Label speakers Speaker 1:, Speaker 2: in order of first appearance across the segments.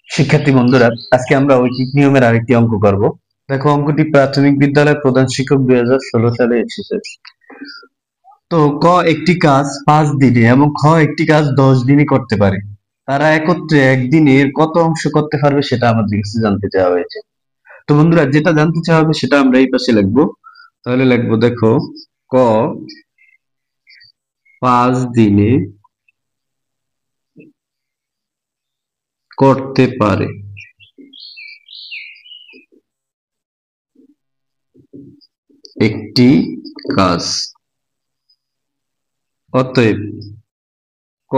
Speaker 1: শিক্ষার্থী বন্ধুরা, আজকে আমরা ঐকিক নিয়মের আরেকটি অঙ্ক করব। দেখো, অঙ্কটি প্রাথমিক বিদ্যালয়ের প্রধান শিক্ষক 2016 সালে এসেছে। তো ক একটি কাজ 5 দিনে এবং খ একটি কাজ 10 দিনে করতে পারে। তারা একত্রে একদিনের কত অংশ করতে পারবে সেটা আমাদের কাছে জানতে চাওয়া হয়েছে। তো বন্ধুরা, যেটা জানতে চাওয়া হবে সেটা আমরা এই পাশে লিখবো। তাহলে লিখবো, দেখো, ক 5 দিনে করতে পারে একটি কাজ। অতএব ক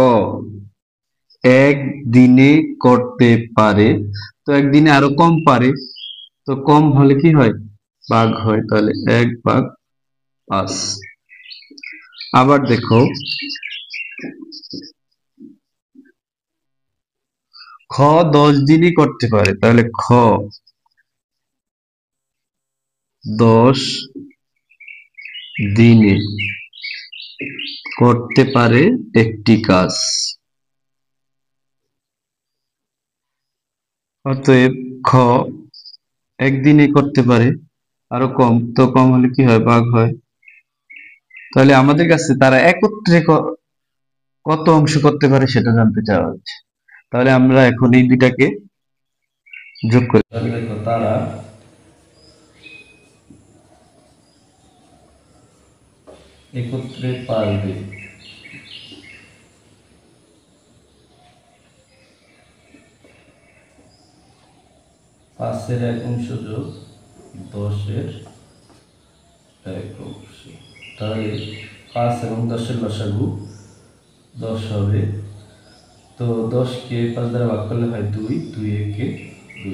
Speaker 1: একদিনে করতে পারে। তো একদিনে আরো কম পারে, তো কম হলে কি হয়, ভাগ হয়, তাহলে 1/5। আবার দেখো, খ 10 দিনে করতে পারে, তাহলে খ 10 দিনে করতে পারে একটি কাজ। অতএব খ একদিনে করতে পারে, আরো কম, তো কম হলে কি হয়, ভাগ হয়। তাহলে আমাদের কাছে তারা একত্রে কত অংশ করতে পারে সেটা জানতে চাওয়া হচ্ছে। তাহলে আমরা এখন এই দুইটাকে যোগ করি। তাহলে দেখো, তারা একত্রে পারবে পাঁচের 1 অংশ যোগ 10-এর 1 অংশ। তাহলে 5 এবং 10-এর লসাগু 10 হবে। তো 10-কে 5 দ্বারা ভাগ করলে হয় 2, 2 একে 2।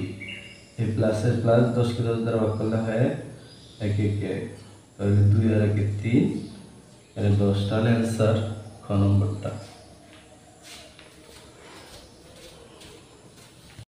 Speaker 1: এই প্লাসের প্লাস 10-কে 10 দ্বারা ভাগ করলে হয় 1 একে 1। তাহলে 2 আর 1 3, 10। তাহলে অ্যান্সার খ নম্বরটা।